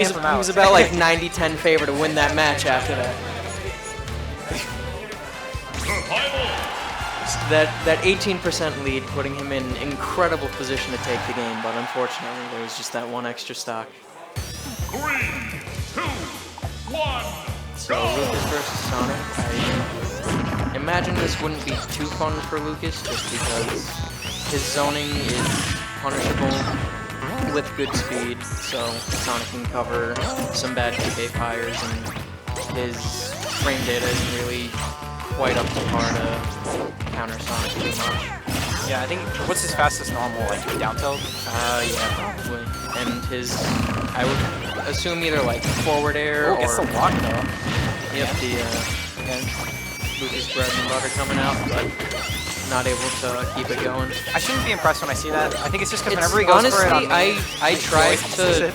He was about like 90-10 favor to win that match after that. That 18% lead putting him in incredible position to take the game, but unfortunately there was just that one extra stock. 3, 2, 1, so Lucas versus Sonic. I imagine this wouldn't be too fun for Lucas just because his zoning is punishable with good speed, so Sonic can cover some bad PK fires, and his frame data isn't really quite up to par to counter Sonic too much. Yeah, I think, what's his fastest normal, like, down tilt? Yeah, probably. And his, I would assume either, like, forward air or... gets the lock, though. Yep, again, Lucas bread and butter coming out, but not able to keep it going. I shouldn't be impressed when I see that. I think it's just because whenever he goes honestly, for it on I tried to...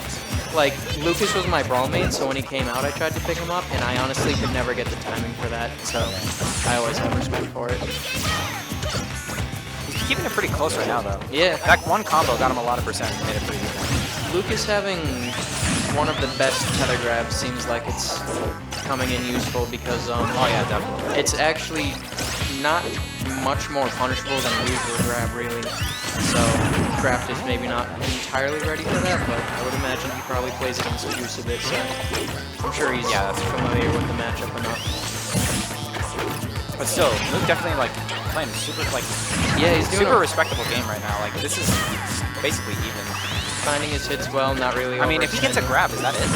Like, Lucas was my brawl mate, so when he came out, I tried to pick him up, and I honestly could never get the timing for that, so I always have respect for it. He's keeping it pretty close right now, though. Yeah. That one combo got him a lot of percent and made it pretty good. Lucas having one of the best tether grabs seems like it's coming in useful because, oh yeah, definitely. It's actually not much more punishable than a usual grab, really. So, Craftis maybe not entirely ready for that, but I would imagine he probably plays against Juice a bit, so I'm sure he's familiar with the matchup enough. But still, Mook definitely, like, playing super, like, yeah, he's doing super respectable game right now. Like, this is basically even. Finding his hits well, not really. I mean, if he gets a grab, is that it?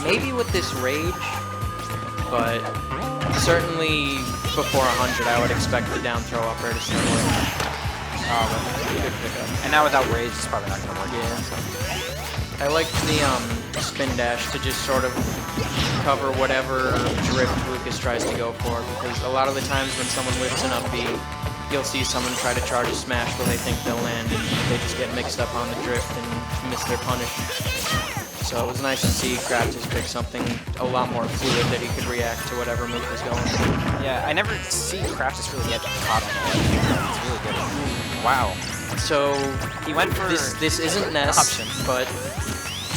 Maybe with this rage, but certainly before 100, I would expect the down throw upper to start working. Good pickup. And now without rage, it's probably not going to work. Yeah. I like the spin dash to just sort of cover whatever drift Lucas tries to go for, because a lot of the times when someone whips an up B, you'll see someone try to charge a smash where they think they'll land, and they just get mixed up on the drift and miss their punish. So it was nice to see Craftis pick something a lot more fluid that he could react to whatever move was going. Yeah, I never see Craftis really get caught on it. It's really good. Wow. So he went for this isn't Ness, but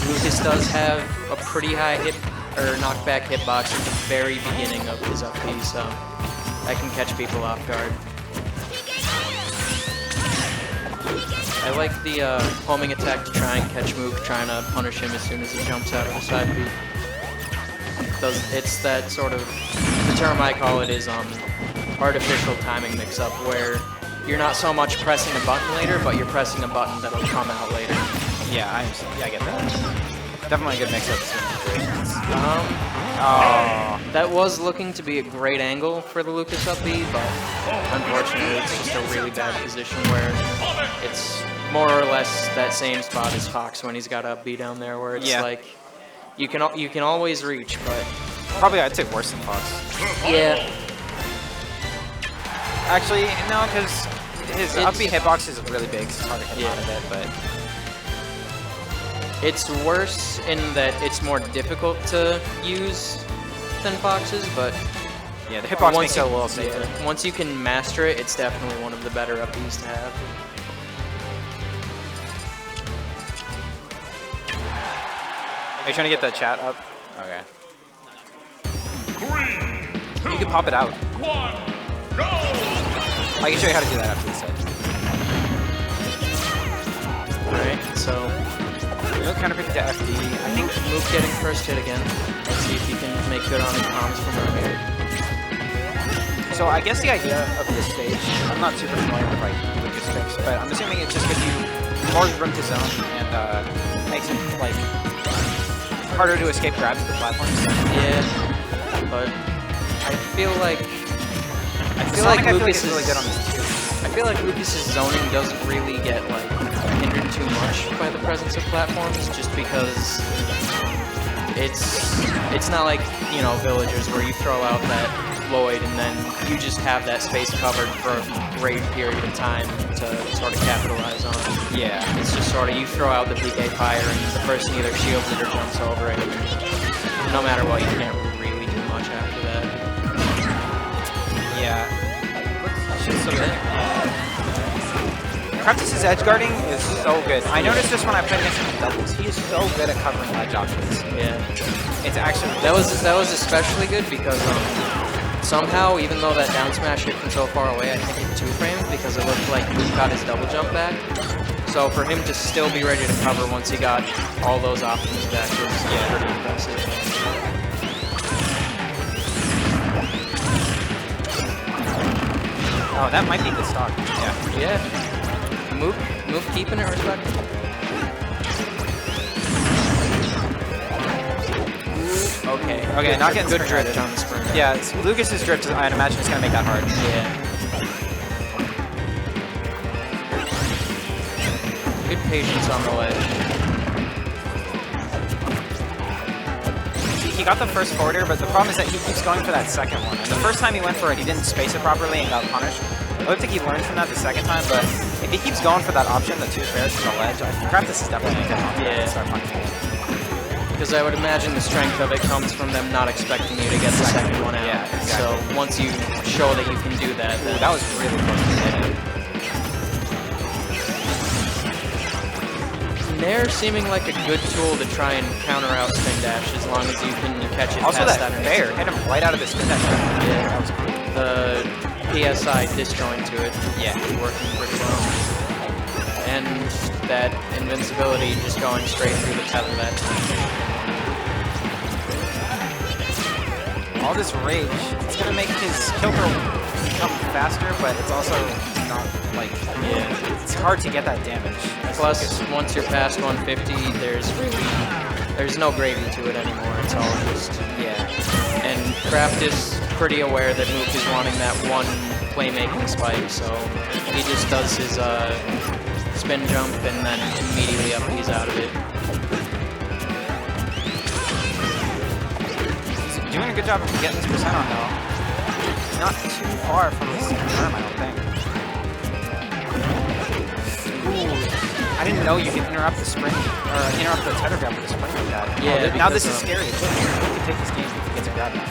Lucas does have a pretty high knockback hitbox at the very beginning of his up B, so that can catch people off guard. I like the homing attack to try and catch Mook, trying to punish him as soon as he jumps out of the side B. It's that sort of, the term I call it is artificial timing mix-up, where you're not so much pressing a button later, but you're pressing a button that'll come out later. Yeah, I get that. Definitely a good mix-up. That was looking to be a great angle for the Lucas up B, but unfortunately it's just a really bad position where it's more or less that same spot as Fox when he's got up B down there, where it's like you can always reach, but probably I'd say worse than Fox. Yeah. Actually, no, because his up B hitbox is really big, so it's hard to hit out of it, but it's worse in that it's more difficult to use than Fox's, but yeah, the hitbox makes it a little safer. Yeah, once you can master it, it's definitely one of the better up Bs to have. Are you trying to get that chat up? Okay. You can pop it out. I can show you how to do that after this set. Alright, so Mook kind of picked the FD. I think Mook getting first hit again. Let's see if he can make good on his comms from earlier. So I guess the idea of this stage, I'm not super familiar with like Lucas picks, but I'm assuming it just gives you more room to zone and makes it like harder to escape grabs at the platforms. Yeah, but I feel like Lucas is really good on this too. I feel like Lucas's zoning doesn't really get like hindered too much by the presence of platforms, just because it's not like, you know, Villagers where you throw out that Lloyd and then you just have that space covered for a great period of time to sort of capitalize on. Yeah. It's just sort of, you throw out the PK fire and the person either shields it or jumps over it. No matter what, you can't really do much after that. Yeah. Craftis' edge guarding is so good. I noticed this when I played against him in doubles. He is so good at covering ledge options. Yeah. It's actually That was especially good because somehow, even though that down smash hit from so far away, I think it 2-framed because it looked like Mook got his double jump back. So for him to still be ready to cover once he got all those options back was pretty impressive. Oh, that might be the stock. Yeah. Yeah. Mook keeping it respectable. Okay, not getting good spring drift on the spring. Yeah, Lucas's drift, I'd imagine, is going to make that hard. Yeah. Good patience on the ledge. He got the first forwarder, but the problem is that he keeps going for that second one. And the first time he went for it, he didn't space it properly and got punished. I don't think he learned from that the second time, but if he keeps going for that option, the 2 pairs from the ledge, I think Craftis is definitely going to get on and start punishing it. Because I would imagine the strength of it comes from them not expecting you to get the second one out. Yeah, exactly. So once you show that you can do that, Ooh, that was really close to hit it. They're seeming like a good tool to try and counter out spin dash as long as you can catch it Also past that that. fair hit him right out of the spin dash. Yeah, that was cool. The PSI disjoint to it. Yeah, working pretty well. And that invincibility just going straight through the tether that time. All this rage, it's going to make his kill throw come faster, but it's also not like, it's hard to get that damage. Plus, once you're past 150, there's no gravy to it anymore. It's all just, And Craftis pretty aware that Mook is wanting that one playmaking spike, so he just does his spin jump and then immediately up he's out of it. He's doing a good job of getting this percent on though. He's not too far from his arm, I don't think. Ooh, I didn't know you could interrupt the spring, or interrupt the tether grab with a spring like that. Yeah, now this is scary. He can take this game if he gets a grab now.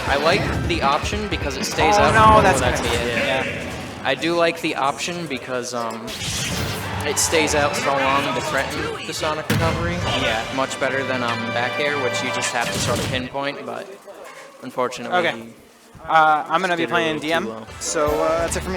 I like the option because it stays out. Oh no, that's gonna be it. Yeah. I do like the option because it stays out so long to threaten the Sonic recovery. Yeah. Much better than back air, which you just have to sort of pinpoint, but unfortunately. Okay. I'm going to be playing Did a little DM, too low. so that's it for me.